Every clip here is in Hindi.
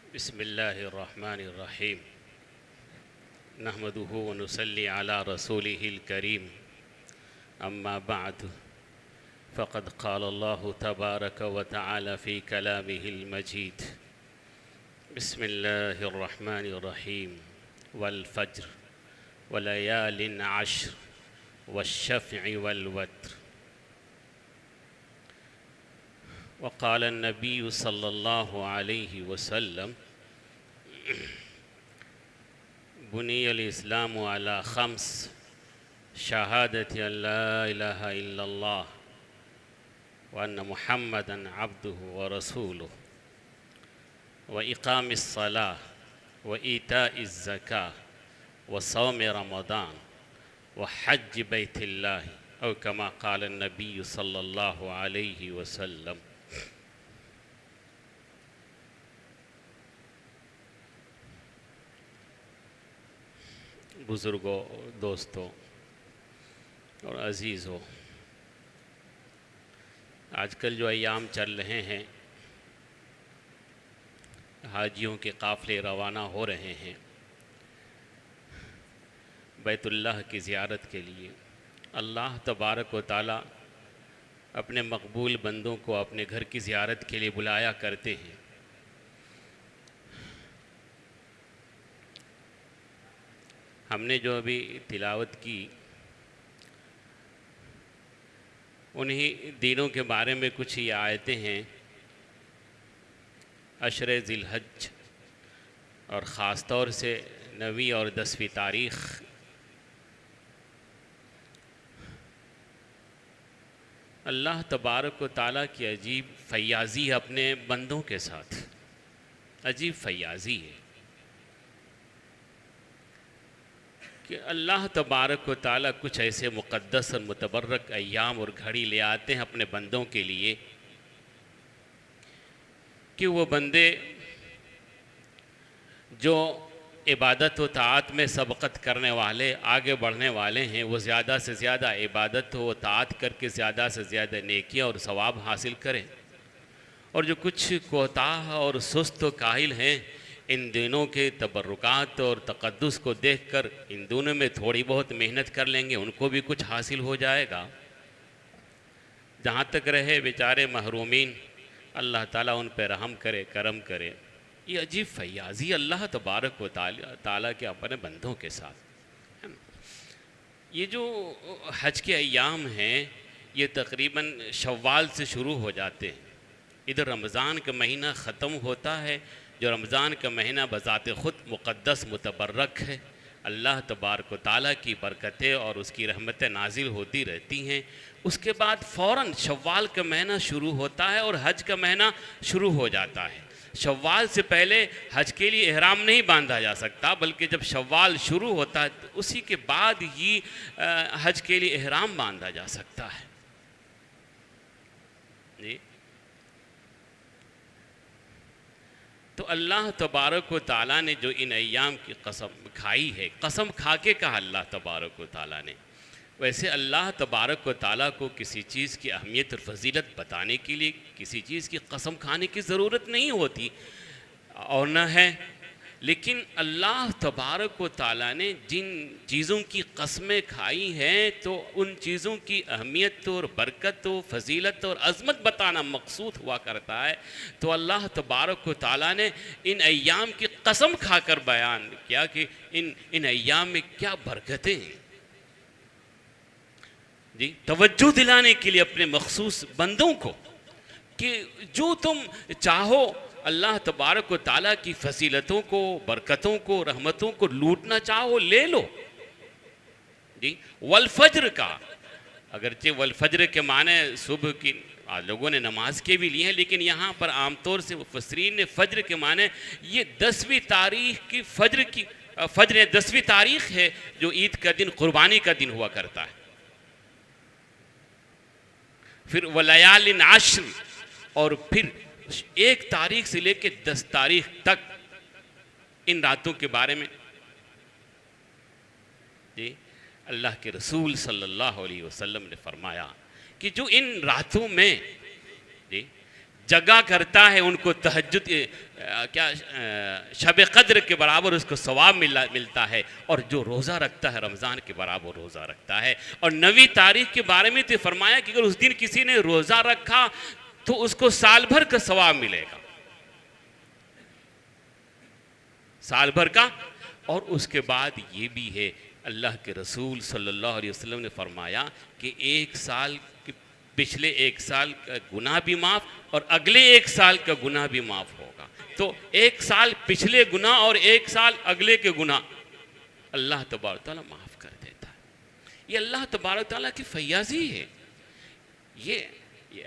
बिस्मिल्लाहिर्रहमानिर्रहीम नहमदुहु व नुसल्ली अला रसूलिहिल करीम अम्मा बअद फ़क़द क़ाल अल्लाहु तबारक व तआला फ़ी कलामिहिल मजीद बिस्मिल्लाहिर्रहमानिर्रहीम वल फ़ज्र व लयालिन अश्र वश्शफ़्इ वल वत्र वक़ाल नबी सल्लल्लाहु अलैहि वसल्लम बुनियल इस्लामु अला खम्स शहादति अल्ला इलाहा इल्लल्लाह व अन्ना मुहम्मदन अब्दुहु व रसूलुहु व इक़ामिस सलाह व ईताइज़ ज़काह व सौम रमज़ान व हज्ज बैतिल्लाह औ कमा क़ाल नबी सल्लल्लाहु अलैहि वसल्लम। बुज़ुर्गों, दोस्तों और अज़ीज़ों, आजकल जो अय्याम चल रहे हैं, हाजियों के काफ़िले रवाना हो रहे हैं बैतुल्लाह की ज़ियारत के लिए। अल्लाह तबारक व तआला अपने मकबूल बंदों को अपने घर की ज़ियारत के लिए बुलाया करते हैं। हमने जो अभी तिलावत की उन्हीं दिनों के बारे में कुछ ये आयतें हैं। अशरे ज़िलहज और ख़ास तौर से 9वीं और 10वीं तारीख़ अल्लाह तबारक व तआला की अजीब फ़याज़ी है अपने बंदों के साथ। अजीब फ़याज़ी है कि अल्लाह तबारक व तआला कुछ ऐसे मुक़द्दस और मुतबर्रक अय्याम और घड़ी ले आते हैं अपने बंदों के लिए कि वो बंदे जो इबादत व ताअत में सबक़त करने वाले, आगे बढ़ने वाले हैं, वो ज़्यादा से ज़्यादा इबादत व ताअत करके ज़्यादा से ज़्यादा नेकियां और सवाब हासिल करें। और जो कुछ कोताह और सुस्त व काहिल हैं, इन दिनों के तबर्रुकात और तक़द्दुस को देखकर इन दोनों में थोड़ी बहुत मेहनत कर लेंगे, उनको भी कुछ हासिल हो जाएगा। जहाँ तक रहे बेचारे महरूमीन, अल्लाह ताला उन पर रहम करे, करम करे। ये अजीब फ़याज़ी अल्लाह तबारक व तआला के अपने बंदों के साथ है। ये जो हज के अय्याम हैं, ये तकरीबन शव्वाल से शुरू हो जाते हैं। इधर रमज़ान का महीना ख़त्म होता है, जो रमज़ान का महीना बज़ात ख़ुद मुक़द्दस मुतबर्रक है। अल्लाह तबारक व तआला की बरकतें और उसकी रहमतें नाजिल होती रहती हैं। उसके बाद फ़ौरन शव्वाल का महीना शुरू होता है और हज का महीना शुरू हो जाता है। शव्वाल से पहले हज के लिए इहराम नहीं बांधा जा सकता, बल्कि जब शव्वाल शुरू होता है तो उसी के बाद ही हज के लिए इहराम बांधा जा सकता है जी। तो अल्लाह तबारक व तआला ने जो इन अय्याम की कसम खाई है, कसम खा के कहा अल्लाह तबारक व तआला ने। वैसे अल्लाह तबारक व तआला को किसी चीज़ की अहमियत और फजीलत बताने के लिए किसी चीज़ की कसम खाने की ज़रूरत नहीं होती और न है, लेकिन अल्लाह तबारक व तआला ने जिन चीज़ों की कस्में खाई हैं तो उन चीज़ों की अहमियत और बरकत और फजीलत और अज़मत बताना मकसूद हुआ करता है। तो अल्लाह तबारक व तआला ने इन अय्याम की कसम खाकर बयान किया कि इन अय्याम में क्या बरकतें हैं जी। तवज्जो दिलाने के लिए अपने मखसूस बंदों को कि जो तुम चाहो अल्लाह तबारक व तआला की फजीलतों को, बरकतों को, रहमतों को लूटना चाहो, ले लो जी। वल फज्र का, अगरचे वल फज्र के माने सुबह की लोगों ने नमाज के भी लिए हैं, लेकिन यहाँ पर आमतौर से मुफस्सिरीन ने फज्र के माने ये 10वीं तारीख की फज्र 10वीं तारीख है जो ईद का दिन, कुर्बानी का दिन हुआ करता है। फिर वलयालिन आश्र, और फिर 1 तारीख से लेकर 10 तारीख तक इन रातों के बारे में जी अल्लाह के रसूल सल्लल्लाहु अलैहि वसल्लम ने फरमाया कि जो इन रातों में जी जगा करता है, उनको तहज्जुद शब कद्र के बराबर उसको सवाब मिलता है, और जो रोज़ा रखता है रमज़ान के बराबर रोज़ा रखता है। और 9वीं तारीख के बारे में तो फरमाया कि अगर उस दिन किसी ने रोज़ा रखा तो उसको साल भर का सवाब मिलेगा, साल भर का। और उसके बाद ये भी है, अल्लाह के रसूल सल्लल्लाहु अलैहि वसल्लम ने फरमाया कि एक साल के पिछले एक साल का गुनाह भी माफ़ और अगले एक साल का गुनाह भी माफ़ होगा। तो एक साल पिछले गुनाह और एक साल अगले के गुनाह अल्लाह तबारक तआला माफ़ कर देता है। ये अल्लाह तबारक तआला की फैयाज़ी है। ये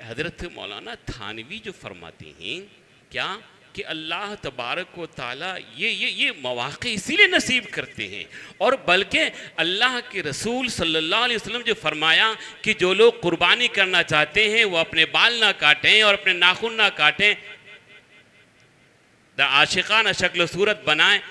हज़रत मौलाना थानवी जो फरमाती हैं क्या कि अल्लाह तबारक व ताला ये मौक़े इसीलिए नसीब करते हैं। और बल्कि अल्लाह के रसूल सल्लल्लाहु अलैहि वसल्लम जो फरमाया कि जो लोग कुर्बानी करना चाहते हैं वो अपने बाल ना काटें और अपने नाखून ना काटें, आशिकाना शक्ल सूरत बनाएं।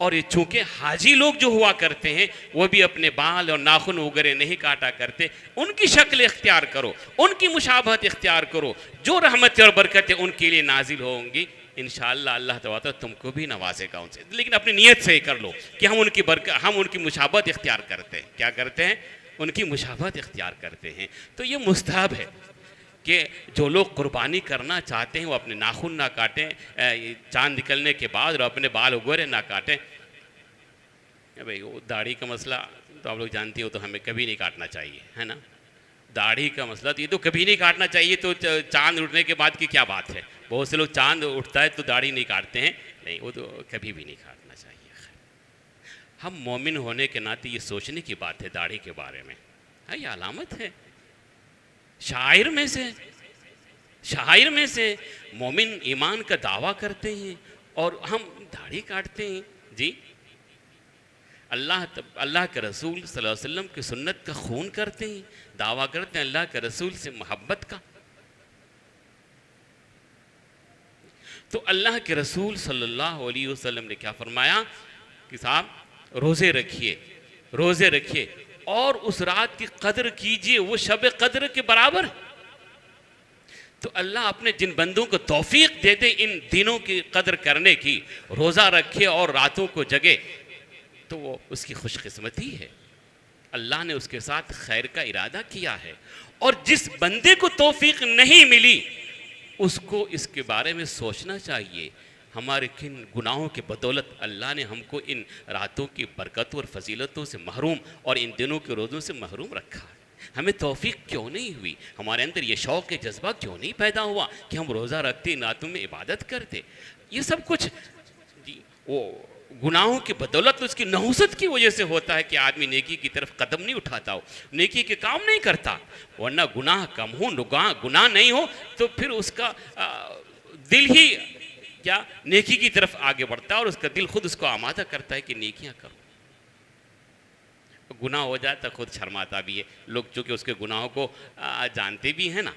और ये चूँकि हाजी लोग जो हुआ करते हैं वो भी अपने बाल और नाखून वगैरह नहीं काटा करते, उनकी शक्ल इख्तियार करो, उनकी मुशाबहत इख्तियार करो, जो रहमत और बरकतें उनके लिए नाजिल होंगी इंशाअल्लाह अल्लाह तआला तुमको भी नवाजेगा उनसे। लेकिन अपनी नीयत से ही कर लो कि हम उनकी मुशाबहत इख्तियार करते हैं। क्या करते हैं? उनकी मुशाबहत इख्तियार करते हैं। तो ये मुस्तहब है कि जो लोग कुर्बानी करना चाहते हैं वो अपने नाखून ना काटें चाँद निकलने के बाद, और अपने बाल वगैरह ना काटें। भाई वो दाढ़ी का मसला तो आप लोग जानते हो, तो हमें कभी नहीं काटना चाहिए, है ना। दाढ़ी का मसला तो ये तो कभी नहीं काटना चाहिए। तो चाँद उठने के बाद की क्या बात है? बहुत से लोग चाँद उठता है तो दाढ़ी नहीं काटते हैं, नहीं, वो तो कभी भी नहीं काटना चाहिए। हम मोमिन होने के नाते ये सोचने की बात है दाढ़ी के बारे में, है ये अलामत है। शायर में से मोमिन ईमान का दावा करते हैं और हम दाढ़ी काटते हैं। जी, अल्लाह के रसूल सल्लल्लाहु अलैहि वसल्लम की सुन्नत का खून करते हैं, दावा करते हैं अल्लाह के रसूल से मोहब्बत का। तो अल्लाह के रसूल सल्लल्लाहु अलैहि वसल्लम ने क्या फरमाया कि साहब रोज़े रखिए और उस रात की कदर कीजिए, वो शब कदर के बराबर। तो अल्लाह अपने जिन बंदों को तौफीक दे दे इन दिनों की कदर करने की, रोज़ा रखे और रातों को जगे, तो वो उसकी खुशकिस्मती है। अल्लाह ने उसके साथ खैर का इरादा किया है। और जिस बंदे को तौफीक नहीं मिली उसको इसके बारे में सोचना चाहिए, हमारे किन गुनाहों के बदौलत अल्लाह ने हमको इन रातों की बरकतों और फजीलतों से महरूम और इन दिनों के रोज़ों से महरूम रखा है। हमें तौफीक क्यों नहीं हुई? हमारे अंदर ये शौक़ के जज्बा क्यों नहीं पैदा हुआ कि हम रोज़ा रखते, इन रातों में इबादत करते? ये सब कुछ जी वो गुनाहों की बदौलत उसकी नहुसत की वजह से होता है कि आदमी नेकी की तरफ कदम नहीं उठाता हो, नेकी के काम नहीं करता। वरना गुनाह कम हो, गुनाह नहीं हो तो फिर उसका दिल ही क्या नेकी की तरफ आगे बढ़ता है और उसका दिल खुद उसको आमादा करता है कि नेकियां करो। गुनाह हो जाए तो खुद शर्माता भी है। लोग चूँकि उसके गुनाहों को जानते भी हैं ना,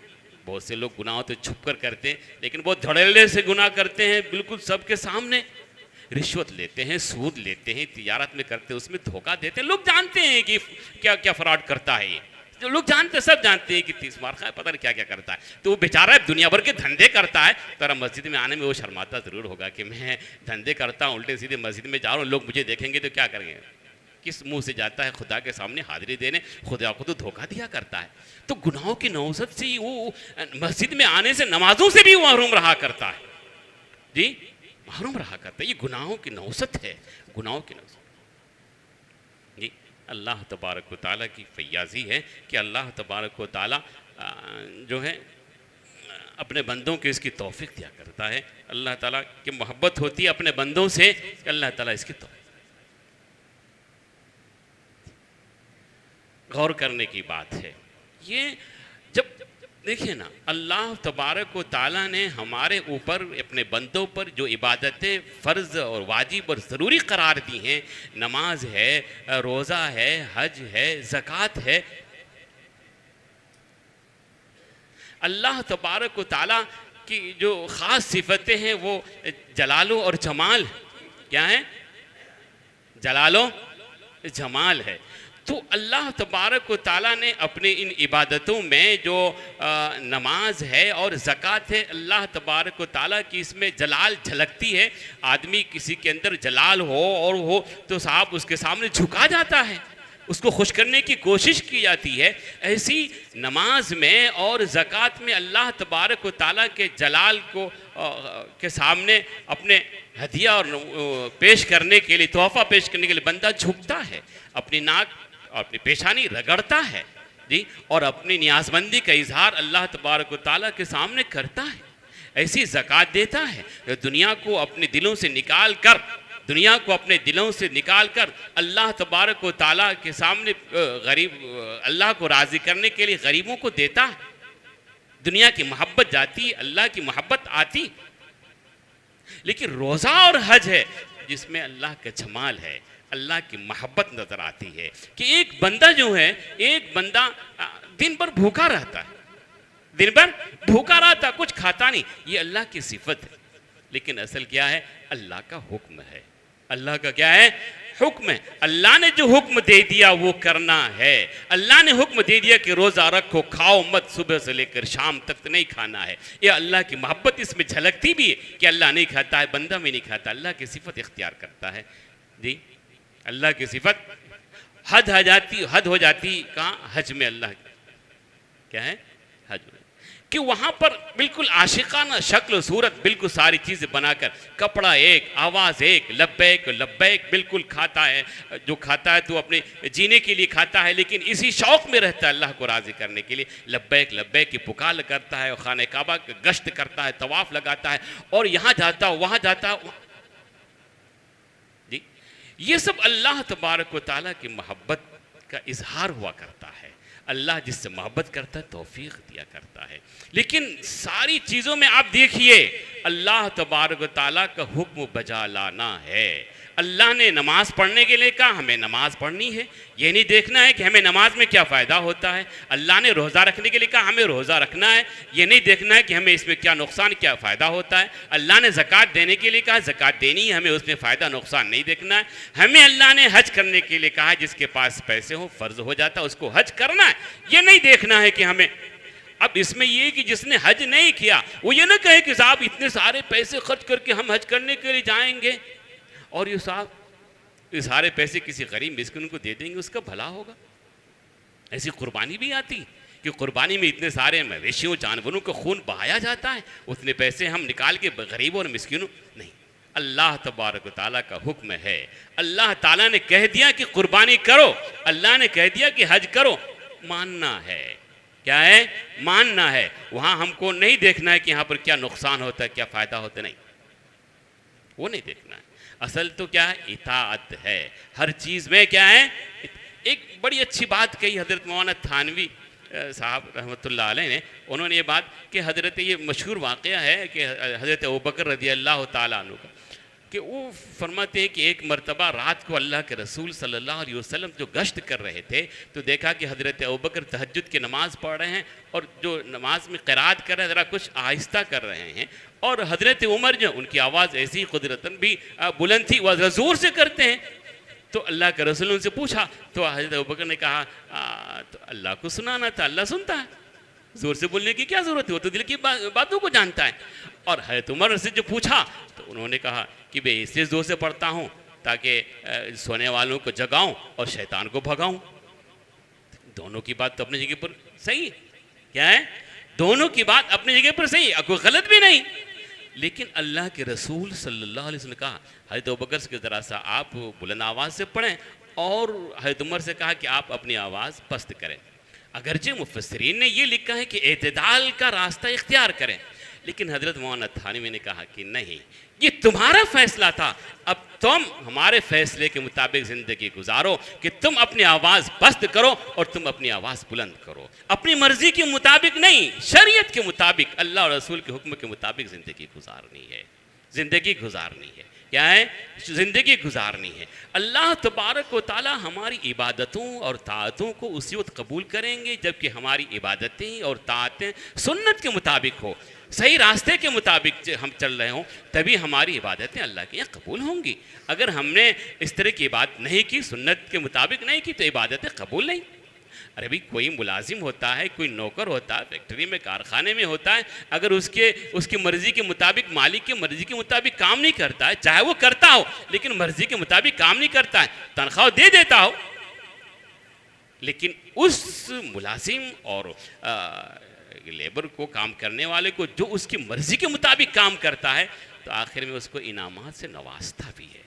बहुत से लोग गुनाहों तो छुप कर करते हैं, लेकिन बहुत धड़ल्ले से गुनाह करते हैं, बिल्कुल सबके सामने रिश्वत लेते हैं, सूद लेते हैं, तिजारत में करते हैं, उसमें धोखा देते हैं। लोग जानते हैं कि क्या क्या फ्रॉड करता है ये, जो लोग जानते हैं, सब जानते हैं कि 30 मार खाए, पता नहीं क्या क्या करता है। तो वो बेचारा दुनिया भर के धंधे करता है, तो मस्जिद में आने में वो शर्माता ज़रूर होगा कि मैं धंधे करता हूँ, उल्टे सीधे मस्जिद में जा रहा हूँ, लोग मुझे देखेंगे तो क्या करेंगे। किस मुंह से जाता है खुदा के सामने हाजिरी देने? खुदा को तो धोखा दिया करता है। तो गुनाहों की नौसत से ही वो मस्जिद में आने से, नमाजों से भी वो महरूम रहा करता है। जी, महरूम रहा करता है। ये गुनाहों की नौसत है, गुनाहों की नौसत। जी, अल्लाह तबारक व तआला की फैयाज़ी है कि अल्लाह तबारक व तआला जो है अपने बंदों को इसकी तौफीक दिया करता है। अल्लाह ताला की मोहब्बत होती है अपने बंदों से, अल्लाह ताला इसकी तौफीक। गौर करने की बात है ये। जब देखिए ना, अल्लाह तबारक व तआला ने हमारे ऊपर, अपने बंदों पर जो इबादतें फ़र्ज़ और वाजिब और ज़रूरी करार दी हैं, नमाज है, रोज़ा है, हज है, ज़कात है, अल्लाह तबारक व तआला की जो ख़ास सिफ़तें हैं वो जलालो और जमाल क्या है? जलालो जमाल है। तो अल्लाह तबारक व ताला ने अपने इन इबादतों में जो नमाज है और ज़कात है, अल्लाह तबारक व ताला की इसमें जलाल झलकती है। आदमी किसी के अंदर जलाल हो और हो तो साहब उसके सामने झुका जाता है, उसको खुश करने की कोशिश की जाती है। ऐसी नमाज में और ज़कात में अल्लाह तबारक व ताला के जलाल को के सामने अपने हदिया और पेश करने के लिए, तोहफ़ा पेश करने के लिए बंदा झुकता है, अपनी नाक और अपनी पेशानी रगड़ता है जी, और अपनी नियाज़मंदी का इजहार अल्लाह तबारक व ताला के सामने करता है। ऐसी ज़कात देता है। दुनिया को अपने दिलों से निकाल कर, दुनिया को अपने दिलों से निकाल कर अल्लाह तबारक व ताला के सामने अल्लाह को राज़ी करने के लिए गरीबों को देता है। दुनिया की मोहब्बत जाती, अल्लाह की मोहब्बत आती। लेकिन रोज़ा और हज है जिसमें अल्लाह का जमाल है, अल्लाह की मोहब्बत नज़र आती है। कि एक बंदा जो है, एक बंदा दिन भर भूखा रहता है, दिन भर भूखा रहता, कुछ खाता नहीं, ये अल्लाह की सिफत है। लेकिन असल क्या है? अल्लाह का हुक्म है। अल्लाह का क्या है? हुक्म है। अल्लाह ने जो हुक्म दे दिया वो करना है। अल्लाह ने हुक्म दे दिया कि रोज़ा रखो, खाओ मत, सुबह से लेकर शाम तक नहीं खाना है। ये अल्लाह की मोहब्बत इसमें झलकती भी है कि अल्लाह नहीं खाता है, बंदा भी नहीं खाता, अल्लाह की सिफत इख्तियार करता है जी, अल्लाह की सिफत। हद हो जाती कहाँ? हज में। अल्लाह क्या है? हज में कि वहाँ पर बिल्कुल आशिकाना शक्ल सूरत, बिल्कुल सारी चीज़ें बनाकर, कपड़ा एक, आवाज़ एक, लब्बैक लब्बैक बिल्कुल खाता है। जो खाता है तो अपने जीने के लिए खाता है, लेकिन इसी शौक़ में रहता है अल्लाह को राज़ी करने के लिए। लब्बैक लब्बैक की पुकार करता है, खाने काबा गश्त करता है, तवाफ़ लगाता है, और यहाँ जाता वहाँ जाता जी। ये सब अल्लाह तबारक व ताला की मोहब्बत का इजहार हुआ करता है। अल्लाह जिससे मोहब्बत करता है तौफीक दिया करता है। लेकिन सारी चीज़ों में आप देखिए अल्लाह तबारक व ताला का हुक्म बजा लाना है। अल्लाह ने नमाज पढ़ने के लिए कहा, हमें नमाज पढ़नी है। ये नहीं देखना है कि हमें नमाज में क्या फ़ायदा होता है। अल्लाह ने रोज़ा रखने के लिए कहा, हमें रोज़ा रखना है। ये नहीं देखना है कि हमें इसमें क्या नुकसान, क्या फ़ायदा होता है। अल्लाह ने ज़कात देने के लिए कहा, ज़कात देनी है, हमें उसमें फ़ायदा नुकसान नहीं देखना है। हमें अल्लाह ने हज करने के लिए कहा, जिसके पास पैसे हो, फ़र्ज़ हो जाता है, उसको हज करना है। ये नहीं देखना है कि हमें, अब इसमें ये कि जिसने हज नहीं किया वो ये ना कहे कि साहब इतने सारे पैसे खर्च करके हम हज करने के लिए जाएंगे और ये साहब ये सारे पैसे किसी गरीब मिस्किन को दे देंगे, उसका भला होगा। ऐसी कुर्बानी भी आती कि कुर्बानी में इतने सारे मवेशियों जानवरों का खून बहाया जाता है, उतने पैसे हम निकाल के गरीबों और मिस्किनों, नहीं। अल्लाह तबारक व ताला का हुक्म है। अल्लाह ताला ने कह दिया कि कुर्बानी करो, अल्लाह ने कह दिया कि हज करो, मानना है। क्या है? मानना है। वहाँ हमको नहीं देखना है कि यहाँ पर क्या नुकसान होता है, क्या फ़ायदा होता है, नहीं, वो नहीं देखना है। असल तो क्या है? इताअत है। हर चीज़ में क्या है? एक बड़ी अच्छी बात कही हज़रत मौलाना थानवी साहब रहमतुल्लाह अलैह ने। उन्होंने ये बात कि हज़रत, ये मशहूर वाक़या है कि हज़रत अबू बकर रज़ी अल्लाह ताला अन्हु का, कि वो फरमाते हैं कि एक मरतबा रात को अल्लाह के रसूल सल्लल्लाहु अलैहि वसल्लम जो गश्त कर रहे थे तो देखा कि हज़रत अबू बकर तहज्जुद की नमाज़ पढ़ रहे हैं और जो नमाज में क़िराअत कर रहे हैं ज़रा कुछ आहिस्ता कर रहे हैं, और हज़रत उमर जो, उनकी आवाज़ ऐसी कुदरतन भी बुलंद थी, वह ज़ोर से करते हैं। तो अल्लाह के रसूल उनसे पूछा तो हज़रत अबू बकर ने कहा तो अल्लाह को सुनाना था, अल्लाह सुनता है, ज़ोर से बोलने की क्या ज़रूरत है, वो तो दिल की बातों को जानता है। और हज़रत उमर से जो पूछा तो उन्होंने कहा कि मैं इसलिए ज़ोर से पढ़ता हूँ ताकि सोने वालों को जगाऊं और शैतान को भगाऊं। दोनों की बात तो अपनी जगह पर सही है। क्या है? दोनों की बात अपनी जगह पर सही है, कोई गलत भी नहीं। लेकिन अल्लाह के रसूल सल्लल्लाहु अलैहि वसल्लम ने कहा हज़रत अबू बकर के ज़रा सा आप बुलंद आवाज़ से पढ़ें, और हज़रत उमर से कहा कि आप अपनी आवाज़ पस्त करें। अगरचे मुफस्सिरीन ने ये लिखा है कि एतदाल का रास्ता इख्तियार करें, लेकिन हज़रत मौलाना थानवी ने कहा कि नहीं, ये तुम्हारा फैसला था, अब तुम हमारे फैसले के मुताबिक ज़िंदगी गुजारो कि तुम अपनी आवाज़ पस्त करो और तुम अपनी आवाज़ बुलंद करो। अपनी मर्ज़ी के मुताबिक नहीं, शरीयत के मुताबिक, अल्लाह और रसूल के हुक्म के मुताबिक ज़िंदगी गुजारनी है, ज़िंदगी गुजारनी है। क्या है, ज़िंदगी गुजारनी है। अल्लाह तबारक व तआला हमारी इबादतों और ताअतों को उसी वक्त कबूल करेंगे जबकि हमारी इबादतें और ताअतें सुन्नत के मुताबिक हो, सही रास्ते के मुताबिक हम चल रहे हों, तभी हमारी इबादतें अल्लाह के यहाँ कबूल होंगी। अगर हमने इस तरह की इबादत नहीं की, सुन्नत के मुताबिक नहीं की, तो इबादतें कबूल नहीं। अरे भाई, कोई मुलाजिम होता है, कोई नौकर होता है, फैक्ट्री में कारखाने में होता है, अगर उसकी मर्ज़ी के मुताबिक, मालिक की मर्ज़ी के मुताबिक काम नहीं करता है, चाहे वो करता हो लेकिन मर्ज़ी के मुताबिक काम नहीं करता है, तनख्वाह दे देता हो, लेकिन उस मुलाजिम और लेबर को, काम करने वाले को, जो उसकी मर्ज़ी के मुताबिक काम करता है, तो आखिर में उसको इनामात से नवाजता भी है।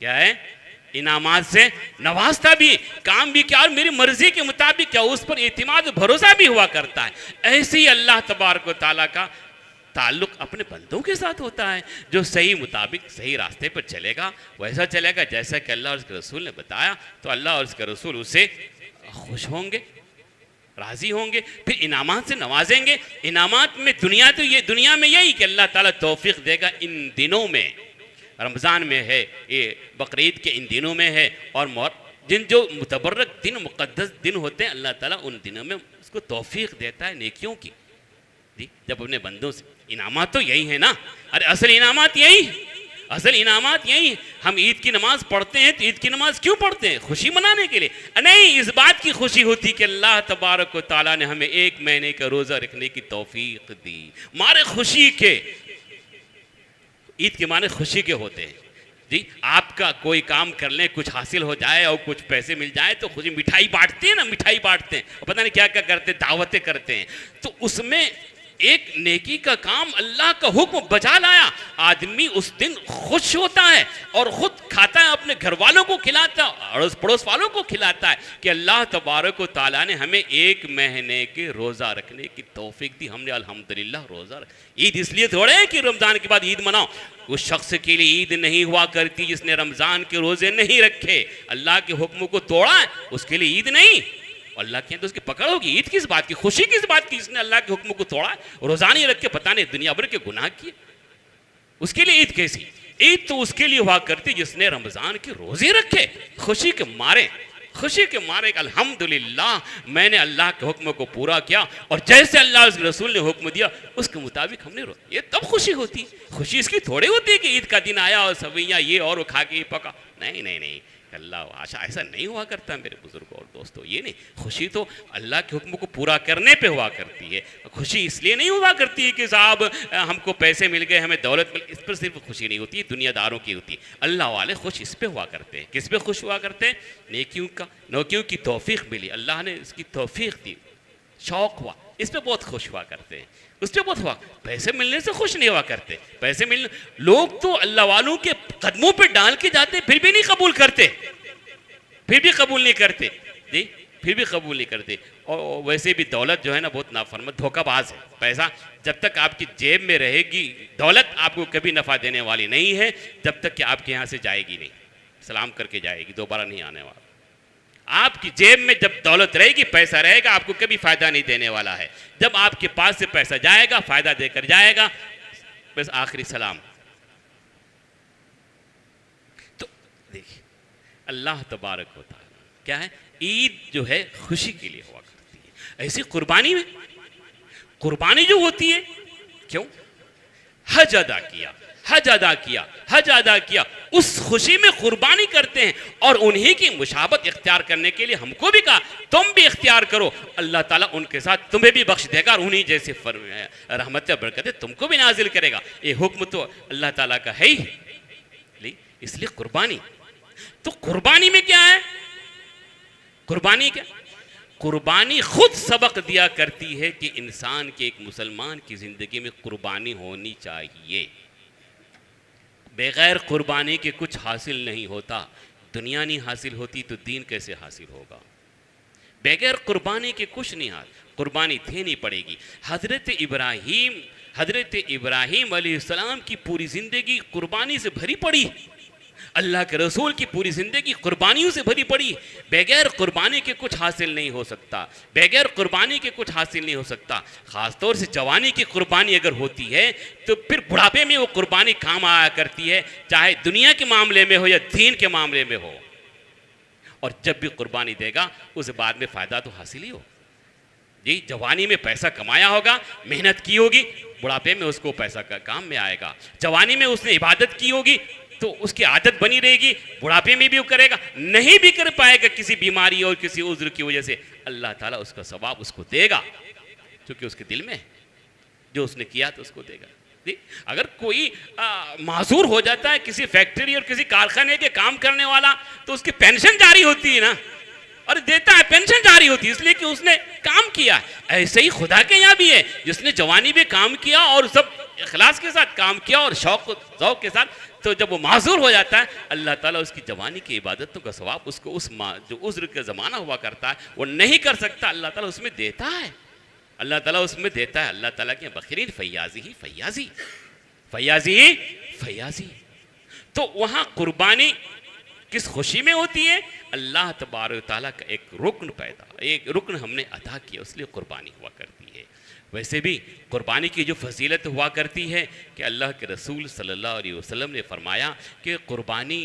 क्या है, इनामात से नवाजता भी, काम भी क्या, और मेरी मर्जी के मुताबिक क्या, उस पर एतिमाद भरोसा भी हुआ करता है। ऐसे ही अल्लाह तबारक व तआला का ताल्लुक़ अपने बंदों के साथ होता है। जो सही मुताबिक सही रास्ते पर चलेगा वैसा चलेगा जैसा कि अल्लाह और उसके रसूल ने बताया, तो अल्लाह और उसके रसूल उससे खुश होंगे, राज़ी होंगे, फिर इनामात से नवाजेंगे। इनामात में दुनिया में यही कि अल्लाह ताला तौफीक देगा इन दिनों में, रमज़ान में है, ये बकरीद के इन दिनों में है, और जो मुतबर्रक दिन, मुक़द्दस दिन होते हैं, अल्लाह ताला उन दिनों में उसको तौफीक देता है नेकियों की। जी, जब अपने बंदों से, इनामात तो यही है ना, अरे असल इनामात यही, असल इनामात यही। हम ईद की नमाज पढ़ते हैं तो ईद की नमाज क्यों पढ़ते हैं? खुशी मनाने के लिए नहीं, इस बात की खुशी होती कि अल्लाह तबारक व तआला ने हमें 1 महीने का रोज़ा रखने की तौफीक दी। मारे खुशी के, ईद के माने खुशी के होते हैं जी। आपका कोई काम कर लें, कुछ हासिल हो जाए और कुछ पैसे मिल जाए तो खुशी, मिठाई बांटते हैं ना, मिठाई बांटते हैं, पता नहीं क्या क्या करते हैं, दावतें करते हैं, तो उसमें एक नेकी का काम, अल्लाह का हुक्म बजा लाया, आदमी उस दिन खुश होता है और खुद खाता है, अपने घर वालों को खिलाता है, अड़ोस पड़ोस वालों को खिलाता है कि अल्लाह तबारक व तआला ने हमें 1 महीने के रोज़ा रखने की तौफीक दी, हमने अल्हम्दुलिल्लाह रोज़ा ईद इसलिए थोड़े है कि रमज़ान के बाद ईद मनाओ। उस शख्स के लिए ईद नहीं हुआ करती जिसने रमज़ान के रोज़े नहीं रखे, अल्लाह के हुक्म को तोड़ा है, उसके लिए ईद नहीं। अल्लाह के तो उसकी पकड़ होगी। ईद किस बात की, खुशी किस बात की, जिसने अल्लाह के हुक्म को तोड़ा, रोज़ा नहीं रख के पता नहीं दुनिया भर के गुनाह किए, उसके लिए ईद कैसी? ईद तो उसके लिए हुआ करती जिसने रमज़ान के रोज़े रखे, खुशी के मारे, खुशी के मारे अल्हम्दुलिल्लाह मैंने अल्लाह के हुक्म को पूरा किया और जैसे अल्लाह के रसूल ने हुक्म दिया उसके मुताबिक हमने ये तब खुशी होती। खुशी इसकी थोड़ी होती है कि ईद का दिन आया और सवैयाँ ये और खा के ये पका, नहीं नहीं नहीं, अल्लाह आशा ऐसा नहीं हुआ करता मेरे बुजुर्गों और दोस्तों। ये नहीं, खुशी तो अल्लाह के हुक्म को पूरा करने पे हुआ करती है। खुशी इसलिए नहीं हुआ करती है कि साहब हमको पैसे मिल गए, हमें दौलत मिल, इस पर सिर्फ खुशी नहीं होती, दुनियादारों की होती है। अल्लाह वाले खुश इस पे हुआ करते हैं। किस पे खुश हुआ करते हैं? नेकियों की तौफीक मिली, अल्लाह ने इसकी तौफीक दी, शौक हुआ, इस पे बहुत खुश हुआ करते हैं, उस पर बहुत हुआ। पैसे मिलने से खुश नहीं हुआ करते। पैसे मिलने, लोग तो अल्लाह वालों के कदमों पे डाल के जाते फिर भी नहीं कबूल करते, फिर भी कबूल नहीं करते जी, फिर भी कबूल नहीं करते। और वैसे भी दौलत जो है ना बहुत नाफरमान, धोखाबाज है। पैसा जब तक आपकी जेब में रहेगी, दौलत आपको कभी नफ़ा देने वाली नहीं है जब तक कि आपके यहाँ से जाएगी नहीं, सलाम करके जाएगी, दोबारा नहीं आने वाला। आपकी जेब में जब दौलत रहेगी, पैसा रहेगा, आपको कभी फ़ायदा नहीं देने वाला है। जब आपके पास से पैसा जाएगा, फ़ायदा देकर जाएगा, बस आखिरी सलाम। तो देखिए अल्लाह तबारक होता है क्या है, ईद जो है खुशी के लिए हुआ करती है। ऐसी कुर्बानी में, कुर्बानी जो होती है, क्यों? हज अदा किया, हज अदा किया, हज अदा किया, उस खुशी में कुर्बानी करते हैं और उन्हीं की मुशाबत इख्तियार करने के लिए हमको भी कहा तुम भी इख्तियार करो, अल्लाह ताला उनके साथ तुम्हें भी बख्श देगा और उन्हीं जैसे रहमत बरकत तुमको भी नाजिल करेगा। ये हुक्म तो अल्लाह ताला का है ही, इसलिए कुर्बानी। तो कुर्बानी में क्या है? कुर्बानी क्या? कुर्बानी खुद सबक दिया करती है कि इंसान के, एक मुसलमान की ज़िंदगी में कुर्बानी होनी चाहिए। बग़ैर कुर्बानी के कुछ हासिल नहीं होता। दुनिया नहीं हासिल होती तो दीन कैसे हासिल होगा? बग़ैर कुर्बानी के कुछ नहीं हासिल, कुर्बानी देनी पड़ेगी। हज़रत इब्राहीम अलैहिस्सलाम की पूरी ज़िंदगी कुर्बानी से भरी पड़ी। अल्लाह के रसूल की पूरी ज़िंदगी कुर्बानियों से भरी पड़ी है। बगैर कुर्बानी के कुछ हासिल नहीं हो सकता, बगैर कुर्बानी के कुछ हासिल नहीं हो सकता। ख़ासतौर से जवानी की कुर्बानी अगर होती है तो फिर बुढ़ापे में वो कुर्बानी काम आया करती है, चाहे दुनिया के मामले में हो या दीन के मामले में हो। और जब भी कुर्बानी देगा उसे बाद में फ़ायदा तो हासिल ही हो। जी, जवानी में पैसा कमाया होगा, मेहनत की होगी, बुढ़ापे में उसको पैसा का काम में आएगा। जवानी में उसने इबादत की होगी तो उसकी आदत बनी रहेगी, बुढ़ापे में भी वो करेगा। नहीं भी कर पाएगा किसी बीमारी और किसी उज़्र की वजह से, अल्लाह ताला उसका सवाब उसको देगा, क्योंकि उसके दिल में जो उसने किया तो उसको देगा। जी, अगर कोई माजूर हो जाता है किसी फैक्ट्री और किसी कारखाने के काम करने वाला, तो उसकी पेंशन जारी होती है ना, और देता है, पेंशन जारी होती है इसलिए कि उसने काम किया। ऐसे ही खुदा के यहाँ भी है, जिसने जवानी में काम किया और सब इखलास के साथ काम किया और शौक के साथ, तो जब वो माजूर हो जाता है, अल्लाह ताला उसकी जवानी की इबादतों का सवाब उसको उस जो उज़्र का ज़माना हुआ करता है, वो नहीं कर सकता, अल्लाह ताला उसमें देता है। अल्लाह ताला उसमें देता है। अल्लाह ताला के बखरीन फैयाजी ही फैयाजी, फैयाजी ही फैयाजी। तो वहाँ कुर्बानी किस खुशी में होती है? अल्लाह तबारक ताला का एक रुकन हमने अदा किया, इसलिए कुर्बानी हुआ करती है। वैसे भी कुर्बानी की जो फजीलत हुआ करती है कि अल्लाह के रसूल सल्लल्लाहु अलैहि वसल्लम ने फरमाया कि कुर्बानी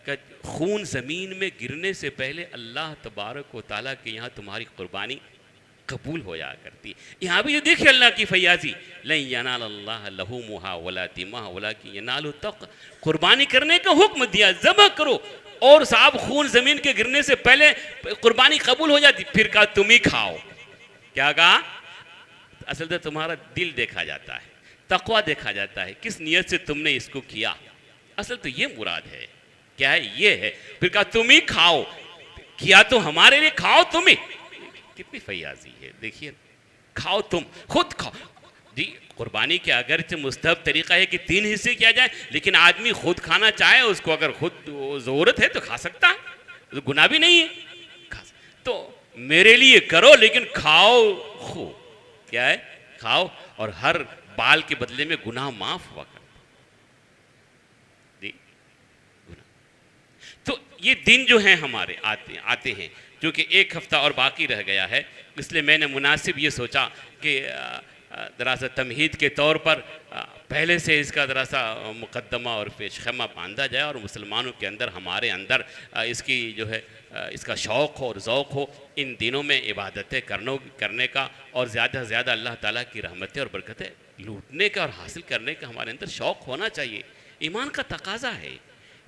का खून ज़मीन में गिरने से पहले अल्लाह तबारक व ताला के यहाँ तुम्हारी कुर्बानी कबूल हो जाया करती है। यहाँ भी ये देखिए अल्लाह की फैयाजी, लन यनालल्लाह लहुमुहा वला दिमाहा वलाकिन यनालु तक़वा, कुर्बानी करने का हुक्म दिया, ज़बह करो, और साहब खून ज़मीन के गिरने से पहले कुर्बानी कबूल हो जाती। फिर कहा तुम ही खाओ। क्या कहा? असल में तुम्हारा दिल देखा जाता है, तक़वा देखा जाता है, किस नियत से तुमने इसको किया। असल तो ये मुराद है, क्या है? ये है। फिर कहा तुम ही खाओ, किया तो हमारे लिए, खाओ तुम ही। कितनी फैयाजी है, देखिए, खाओ तुम, खुद खाओ। जी, कुर्बानी के अगरचे मुस्तहब तरीका है कि 3 हिस्से किया जाए, लेकिन आदमी खुद खाना चाहे, उसको अगर खुद ज़रूरत है तो खा सकता है, तो गुनाह भी नहीं है। तो मेरे लिए करो लेकिन खाओ खूब। क्या है? खाओ, और हर बाल के बदले में गुनाह माफ हुआ करता। जी, तो ये दिन जो है हमारे आते हैं, क्योंकि 1 हफ्ता और बाकी रह गया है, इसलिए मैंने मुनासिब ये सोचा कि दरअसल तमहीद के तौर पर पहले से इसका दरअसल मुकद्दमा और पेशखमा बांधा जाए, और मुसलमानों के अंदर, हमारे अंदर इसकी जो है इसका शौक़ हो और ज़ौक़ हो इन दिनों में इबादतें करने का, और ज़्यादा से ज़्यादा अल्लाह ताला की रहमतें और बरकतें लूटने का और हासिल करने का हमारे अंदर शौक़ होना चाहिए। ईमान का तकाज़ा है,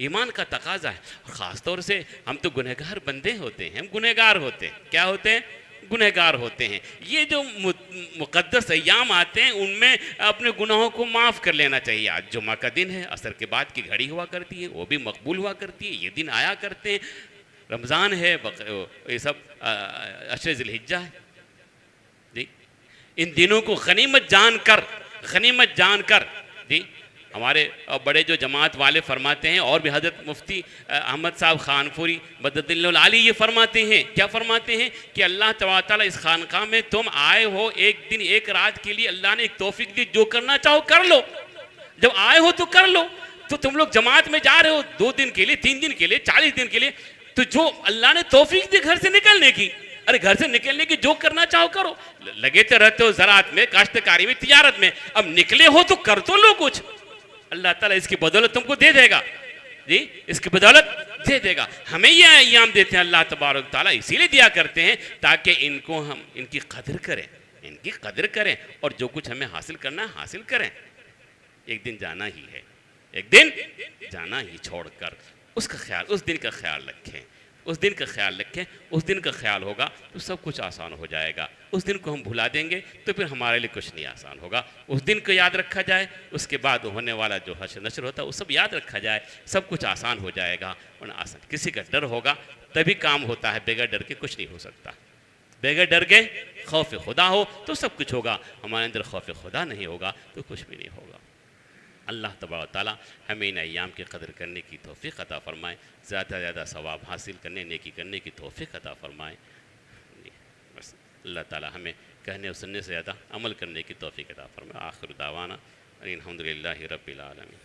ईमान का तकाज़ा है। और ख़ास तौर से हम तो गुनहगार बंदे होते हैं, हम गुनहगार होते हैं। क्या होते हैं? गुनहगार होते हैं। ये जो मुक़द्दस अय्याम आते हैं, उनमें अपने गुनाहों को माफ़ कर लेना चाहिए। आज जुमा का दिन है, असर के बाद की घड़ी हुआ करती है, वो भी मकबूल हुआ करती है, ये दिन आया करते हैं। रमज़ान है, ये सब अशरे ज़िलहिज्जा है। जी, इन दिनों को गनीमत जानकर जी, हमारे बड़े जो जमात वाले फरमाते हैं, और भी हज़रत मुफ्ती अहमद साहब खानपुरी मददुल्लाह आली ये फरमाते हैं, क्या फरमाते हैं कि अल्लाह ताला इस खानकाह में तुम आए हो, एक दिन एक रात के लिए अल्लाह ने एक तौफीक दी, जो करना चाहो कर लो। जब आए हो तो कर लो। तो तुम लोग जमात में जा रहे हो 2 दिन के लिए, 3 दिन के लिए, 40 दिन के लिए, तो जो अल्लाह ने तौफीक दी घर से निकलने की, अरे घर से निकलने की जो करना चाहो करो। लगे तो रहते हो ज़राअत में, काश्तकारी में, तिजारत में, अब निकले हो तो कर तो लो कुछ, अल्लाह ताला इसकी बदौलत तुमको दे देगा। जी, इसकी बदौलत दे देगा। हमें ये अय्याम देते हैं अल्लाह तबारक ताला, इसीलिए दिया करते हैं ताकि इनको हम इनकी कदर करें, और जो कुछ हमें हासिल करना है हासिल करें। एक दिन जाना ही है, एक दिन जाना ही, छोड़कर उसका ख्याल, उस दिन का ख्याल रखें, उस दिन का ख्याल रखें। उस दिन का ख्याल होगा तो सब कुछ आसान हो जाएगा। उस दिन को हम भुला देंगे तो फिर हमारे लिए कुछ नहीं आसान होगा। उस दिन को याद रखा जाए, उसके बाद होने वाला जो हश्र नश्र होता है वो सब याद रखा जाए, सब कुछ आसान हो जाएगा। और आसान, किसी का डर होगा तभी काम होता है, बगैर डर के कुछ नहीं हो सकता। बगैर डर के खौफ खुदा हो तो सब कुछ होगा, हमारे अंदर खौफ खुदा नहीं होगा तो कुछ भी नहीं होगा। अल्लाह तबारक ताला हमें इन अय्याम की कदर करने की तौफ़ीक़ अता फ़रमाए, ज़्यादा से ज़्यादा सवाब हासिल करने, नेकी करने की तौफ़ीक़ अता फ़रमाए। बस अल्लाह ताला हमें कहने और सुनने से ज़्यादा अमल करने की तौफ़ीक़ अता फ़रमाए। आखिर दावाना अल्हम्दुलिल्लाहि रब्बिल आलमीन।